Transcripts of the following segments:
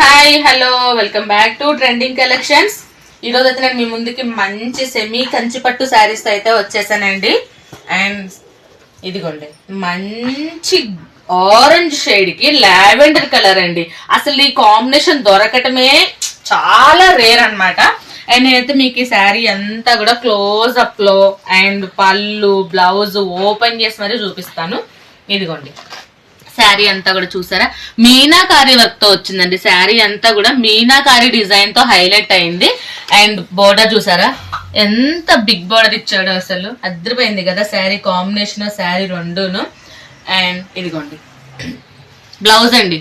Hi hello welcome back to trending collections. ఈరోజు అయితే నేను మీ ముందుకి మంచి సెమీ కంచిపట్టు శారీస్ అయితే వచ్చేసానండి. అండ్ ఇదిగోండి మంచి ఆరెంజ్ షేడ్ కి లావెండర్ కలర్ అండి. అసలు ఈ కాంబినేషన్ దొరకటమే చాలా రేర్ అన్నమాట. అండ్ నేనైతే మీకు ఈ శారీ అంతా కూడా క్లోజ్ అప్ లో అండ్ పళ్ళు బ్లౌజ్ ఓపెన్ చేసి మరీ చూపిస్తాను. ఇదిగోండి శారీ అంతా కూడా చూసారా, మీనాకారి వర్క్ తో వచ్చిందండి. శారీ అంతా కూడా మీనాకారి డిజైన్ తో హైలైట్ అయింది. అండ్ బోర్డర్ చూసారా ఎంత బిగ్ బోర్డర్ ఇచ్చాడు, అసలు అద్దరిపోయింది కదా శారీ కాంబినేషన్, శారీ రెండును. అండ్ ఇదిగోండి బ్లౌజ్ అండి.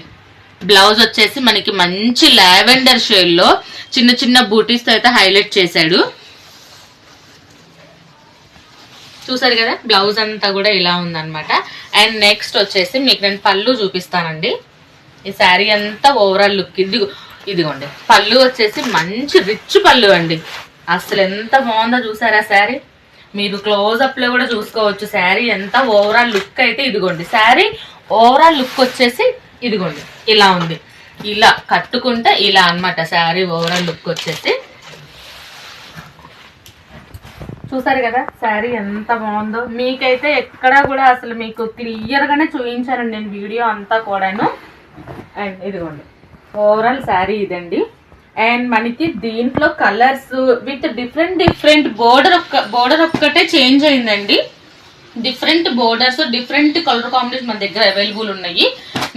బ్లౌజ్ వచ్చేసి మనకి మంచి లావెండర్ షేడ్ లో చిన్న చిన్న బూటీస్ తో అయితే హైలైట్ చేశాడు. చూసారు కదా బ్లౌజ్ అంతా కూడా ఇలా ఉందన్నమాట. అండ్ నెక్స్ట్ వచ్చేసి మీకు నేను పళ్ళు చూపిస్తానండి. ఈ శారీ అంతా ఓవరాల్ లుక్ ఇదిగోండి. పళ్ళు వచ్చేసి మంచి రిచ్ పళ్ళు అండి. అసలు ఎంత బాగుందో చూసారా శారీ, మీరు క్లోజ్అప్ లో కూడా చూసుకోవచ్చు. శారీ ఎంత ఓవరాల్ లుక్ అయితే ఇదిగోండి. శారీ ఓవరాల్ లుక్ వచ్చేసి ఇదిగోండి ఇలా ఉంది. ఇలా కట్టుకుంటే ఇలా అన్నమాట శారీ ఓవరాల్ లుక్ వచ్చేసి. చూసారు కదా శారీ ఎంత బాగుందో. మీకైతే ఎక్కడా కూడా అసలు మీకు క్లియర్ గానే చూపించానండి నేను వీడియో అంతా కూడాను. అండ్ ఇదిగోండి ఓవరాల్ శారీ ఇదండి. అండ్ మనకి దీంట్లో కలర్స్ విత్ డిఫరెంట్ బోర్డర్ ఒక్కటే చేంజ్ అయిందండి. Different borders different colour combination మన దగ్గర అవైలబుల్ ఉన్నాయి.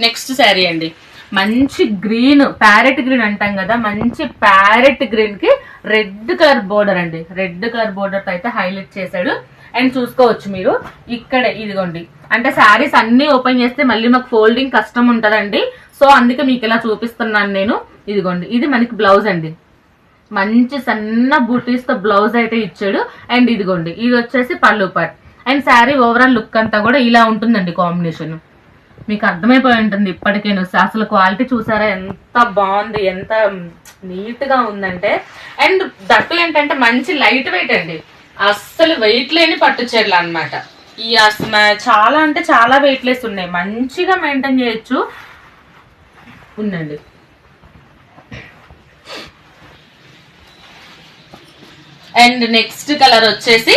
నెక్స్ట్ శారీ అండి మంచి గ్రీన్, ప్యారెట్ గ్రీన్ అంటాం కదా, మంచి ప్యారెట్ గ్రీన్ కి రెడ్ కలర్ బోర్డర్ అండి. రెడ్ కలర్ బోర్డర్ తో అయితే హైలైట్ చేశాడు. అండ్ చూసుకోవచ్చు మీరు ఇక్కడ ఇదిగోండి. అంటే శారీస్ అన్ని ఓపెన్ చేస్తే మళ్ళీ మాకు ఫోల్డింగ్ కష్టం ఉంటదండి. సో అందుకే మీకు ఇలా చూపిస్తున్నాను నేను. ఇదిగోండి ఇది మనకి బ్లౌజ్ అండి. మంచి సన్న బూటీస్ తో బ్లౌజ్ అయితే ఇచ్చాడు. అండ్ ఇదిగోండి ఇది వచ్చేసి పళ్ళు part. And sari overall look అంతా కూడా ఇలా ఉంటుందండి కాంబినేషన్. మీకు అర్థమైపోయి ఉంటుంది ఇప్పటికేను. అసలు క్వాలిటీ చూసారా ఎంత బాగుంది, ఎంత నీట్ గా ఉందంటే. అండ్ దట్టు ఏంటంటే మంచి లైట్ వెయిట్ అండి. అస్సలు వెయిట్ లేని పట్టు చీరలు అనమాట. ఈ అసలు చాలా అంటే చాలా వెయిట్ లెస్ ఉన్నాయి, మంచిగా మెయింటైన్ చేయొచ్చు ఉందండి. అండ్ నెక్స్ట్ కలర్ వచ్చేసి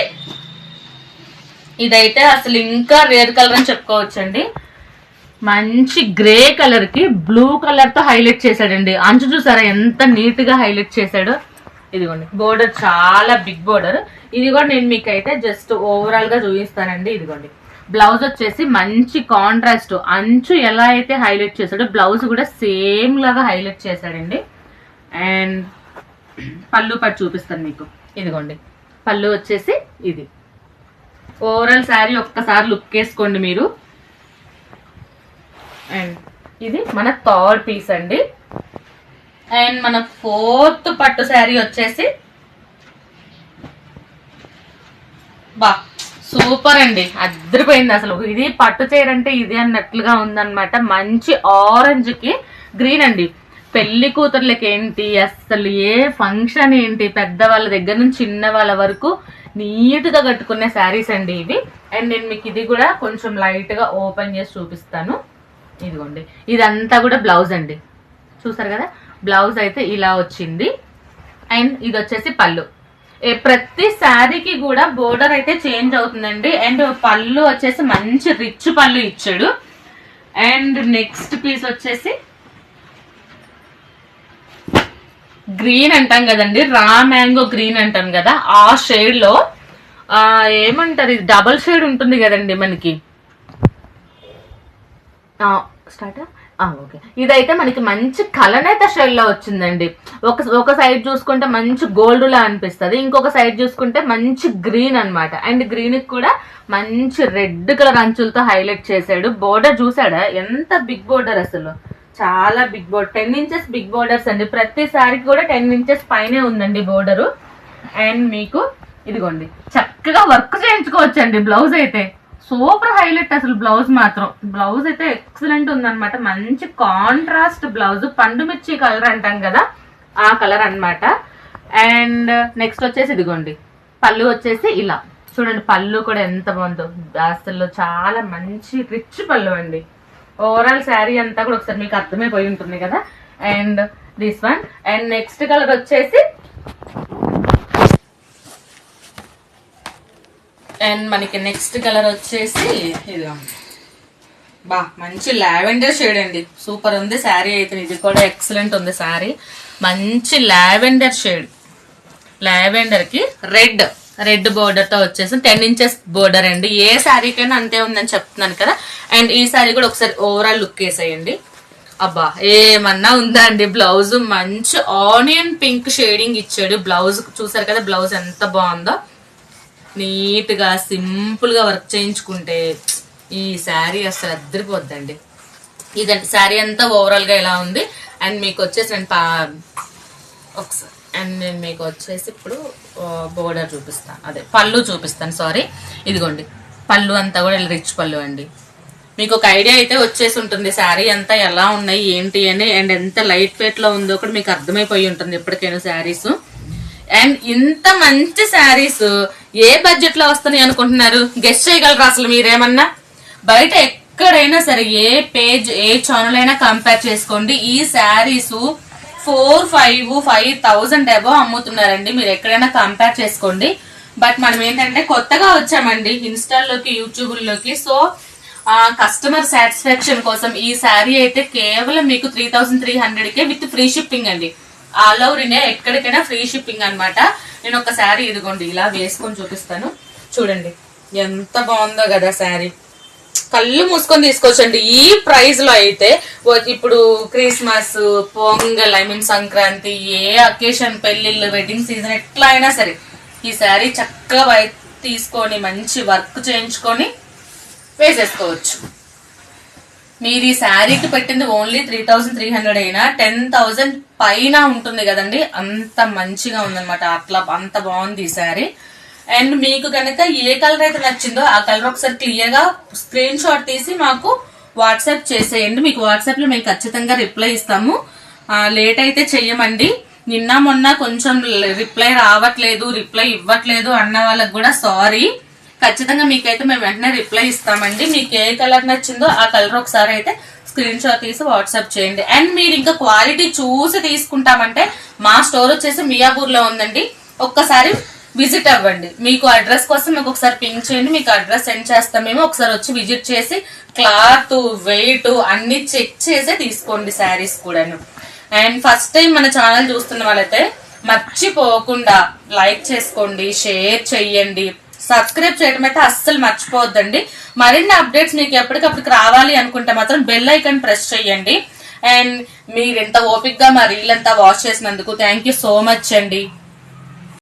ఇదైతే అసలు ఇంకా రేర్ కలర్ అని చెప్పుకోవచ్చండి. మంచి గ్రే కలర్ కి బ్లూ కలర్ తో హైలైట్ చేశాడండి. అంచు చూసారా ఎంత నీట్ గా హైలైట్ చేశాడు. ఇదిగోండి బోర్డర్ చాలా బిగ్ బోర్డర్. ఇది కూడా నేను మీకు అయితే జస్ట్ ఓవరాల్ గా చూపిస్తానండి. ఇదిగోండి బ్లౌజ్ వచ్చేసి మంచి కాంట్రాస్ట్, అంచు ఎలా అయితే హైలైట్ చేశాడో బ్లౌజ్ కూడా సేమ్ లాగా హైలైట్ చేశాడండి. అండ్ పళ్ళు పట్టు చూపిస్తాను మీకు. ఇదిగోండి పళ్ళు వచ్చేసి ఇది. ఓవరాల్ శారీ ఒక్కసారి లుక్ వేసుకోండి మీరు. అండ్ ఇది మన థర్డ్ పీస్ అండి. అండ్ మన ఫోర్త్ పట్టు శారీ వచ్చేసి బా సూపర్ అండి, అద్దరిపోయింది అసలు. ఇది పట్టు చీర అంటే ఇది అన్నట్లుగా ఉందన్నమాట. మంచి ఆరెంజ్ కి గ్రీన్ అండి. పెళ్లి కూతుర్లకి ఏంటి అసలు ఏ ఫంక్షన్ ఏంటి, పెద్దవాళ్ళ దగ్గర నుంచి చిన్న వాళ్ళ వరకు నీట్ గా కట్టుకునే శారీస్ అండి ఇవి. అండ్ నేను మీకు ఇది కూడా కొంచెం లైట్ గా ఓపెన్ చేసి చూపిస్తాను. ఇదిగోండి ఇదంతా కూడా బ్లౌజ్ అండి. చూసారు కదా బ్లౌజ్ అయితే ఇలా వచ్చింది. అండ్ ఇది వచ్చేసి పళ్ళు. ప్రతి శారీకి కూడా బోర్డర్ అయితే చేంజ్ అవుతుందండి. అండ్ పళ్ళు వచ్చేసి మంచి రిచ్ పళ్ళు ఇచ్చాడు. అండ్ నెక్స్ట్ పీస్ వచ్చేసి గ్రీన్ అంటాం కదండి, రా మ్యాంగో గ్రీన్ అంటాం కదా, ఆ షేడ్ లో ఏమంటారు ఇది డబల్ షేడ్ ఉంటుంది కదండి మనకి. Start okay. ఇదైతే మనకి మంచి కలనేత షేడ్ లో వచ్చిందండి. ఒక సైడ్ చూసుకుంటే మంచి గోల్డ్ లా అనిపిస్తుంది, ఇంకొక సైడ్ చూసుకుంటే మంచి గ్రీన్ అన్నమాట. అండ్ గ్రీన్ కి కూడా మంచి రెడ్ కలర్ అంచులతో హైలైట్ చేశాడు. బోర్డర్ చూసాడా ఎంత బిగ్ బోర్డర్, అసలు చాలా big border. 10 inches big borders అండి. ప్రతి సారికి కూడా 10 inches పైనే ఉందండి బోర్డరు. అండ్ మీకు ఇదిగోండి చక్కగా వర్క్ చేయించుకోవచ్చండి. బ్లౌజ్ అయితే సూపర్ హైలైట్ అసలు. బ్లౌజ్ మాత్రం బ్లౌజ్ అయితే ఎక్సలెంట్ ఉందన్నమాట. మంచి కాంట్రాస్ట్ బ్లౌజ్, పండు మిర్చి కలర్ అంటాం కదా ఆ కలర్ అన్నమాట. అండ్ నెక్స్ట్ వచ్చేసి ఇదిగోండి పళ్ళు వచ్చేసి ఇలా చూడండి. పళ్ళు కూడా ఎంత బాగుందో అసలు, చాలా మంచి రిచ్ పళ్ళు అండి. ఓవరాల్ శారీ అంతా కూడా ఒకసారి మీకు అర్థమైపోయి ఉంటుంది కదా. And this one. And next colour వచ్చేసి ఇదిగో బా మంచి లావెండర్ షేడ్ అండి. సూపర్ ఉంది శారీ అయితే. ఇది కూడా ఎక్సలెంట్ ఉంది శారీ. మంచి లావెండర్ షేడ్. లావెండర్ కి రెడ్ బోర్డర్ తో వచ్చేసి 10 inches బోర్డర్ అండి. ఏ శారీకైనా అంతే ఉందని చెప్తున్నాను కదా. అండ్ ఈ శారీ కూడా ఒకసారి ఓవరాల్ లుక్ వేసేయండి. అబ్బా ఏమన్నా ఉందా అండి. బ్లౌజ్ మంచి ఆనియన్ పింక్ షేడింగ్ ఇచ్చాడు. బ్లౌజ్ చూసారు కదా, బ్లౌజ్ ఎంత బాగుందో. నీట్ గా సింపుల్ గా వర్క్ చేయించుకుంటే ఈ శారీ అసలు అద్దరిపోద్దండి. ఇదండి శారీ అంతా ఓవరాల్ గా ఇలా ఉంది. అండ్ మీకు వచ్చేసి నేను మీకు వచ్చేసి ఇప్పుడు బోర్డర్ చూపిస్తాను, అదే పళ్ళు చూపిస్తాను. సారీ, ఇదిగోండి పళ్ళు అంతా కూడా రిచ్ పళ్ళు అండి. మీకు ఒక ఐడియా అయితే వచ్చేసి ఉంటుంది శారీ అంతా ఎలా ఉన్నాయి ఏంటి అని. అండ్ ఎంత లైట్ వెయిట్ లో ఉందో కూడా మీకు అర్థమైపోయి ఉంటుంది ఎప్పటికైనా శారీస్. అండ్ ఇంత మంచి శారీస్ ఏ బడ్జెట్ లో వస్తున్నాయి అనుకుంటున్నారు? గెస్ట్ చేయగలరా అసలు మీరేమన్నా? బయట ఎక్కడైనా సరే ఏ పేజ్ ఏ ఛానల్ అయినా కంపేర్ చేసుకోండి, ఈ శారీస్ 4,500-5,000 అబో అమ్ముతున్నారండి. మీరు ఎక్కడైనా కంపేర్ చేసుకోండి. బట్ మనం ఏంటంటే కొత్తగా వచ్చామండి ఇన్స్టాల్లోకి యూట్యూబ్లోకి. సో కస్టమర్ సాటిస్ఫాక్షన్ కోసం ఈ శారీ అయితే కేవలం మీకు 3,300కే విత్ ఫ్రీ షిప్పింగ్ అండి. ఆల్ ఓవర్ ఇండియా ఎక్కడికైనా ఫ్రీ షిప్పింగ్ అనమాట. నేను ఒక శారీ ఇదిగోండి ఇలా వేసుకొని చూపిస్తాను. చూడండి ఎంత బాగుందో కదా శారీ. కళ్ళు మూసుకొని తీసుకోవచ్చండి. ఈ ప్రైస్ లో అయితే ఇప్పుడు క్రిస్మస్, పొంగల్, సంక్రాంతి, ఏ అకేషన్, పెళ్లిళ్ళు, వెడ్డింగ్ సీజన్ ఎట్లా అయినా సరే ఈ శారీ చక్కగా తీసుకొని మంచి వర్క్ చేయించుకొని వేసేసుకోవచ్చు. మీరు ఈ శారీకి పెట్టింది ఓన్లీ 3,300 అయినా 10,000 పైన ఉంటుంది కదండి. అంత మంచిగా ఉందన్నమాట. అట్లా అంత బాగుంది ఈ శారీ. అండ్ మీకు కనుక ఏ కలర్ అయితే నచ్చిందో ఆ కలర్ ఒకసారి క్లియర్ గా స్క్రీన్ షాట్ తీసి మాకు వాట్సాప్ చేసేయండి. మీకు వాట్సాప్ లో మేము ఖచ్చితంగా రిప్లై ఇస్తాము. లేట్ అయితే చెయ్యమండి. నిన్న మొన్న కొంచెం రిప్లై రావట్లేదు, రిప్లై ఇవ్వట్లేదు అన్న వాళ్ళకి కూడా సారీ. ఖచ్చితంగా మీకైతే మేము వెంటనే రిప్లై ఇస్తామండి. మీకు ఏ కలర్ నచ్చిందో ఆ కలర్ ఒకసారి అయితే స్క్రీన్ షాట్ తీసి వాట్సాప్ చేయండి. అండ్ మీరు ఇంకా క్వాలిటీ చూసి తీసుకుంటామంటే మా స్టోర్ వచ్చేసి మియాపూర్ లో ఉందండి. ఒక్కసారి విజిట్ అవ్వండి. మీకు అడ్రస్ కోసం మీకు ఒకసారి పింక్ చేయండి, మీకు అడ్రస్ సెండ్ చేస్తాం మేము. ఒకసారి వచ్చి విజిట్ చేసి క్లాత్, వెయిట్ అన్ని చెక్ చేసి తీసుకోండి శారీస్ కూడాను. అండ్ ఫస్ట్ టైం మన ఛానల్ చూస్తున్న వాళ్ళైతే మర్చిపోకుండా లైక్ చేసుకోండి, షేర్ చెయ్యండి, సబ్స్క్రైబ్ చేయడం అయితే అస్సలు మర్చిపోవద్దండి. మరిన్ని అప్డేట్స్ మీకు ఎప్పటికప్పుడు రావాలి అనుకుంటే మాత్రం బెల్ ఐకాన్ ప్రెస్ చేయండి. అండ్ మీరు ఎంత ఓపిక్ గా మా రీల్ అంతా వాచ్ చేసినందుకు థ్యాంక్ యూ సో మచ్ అండి.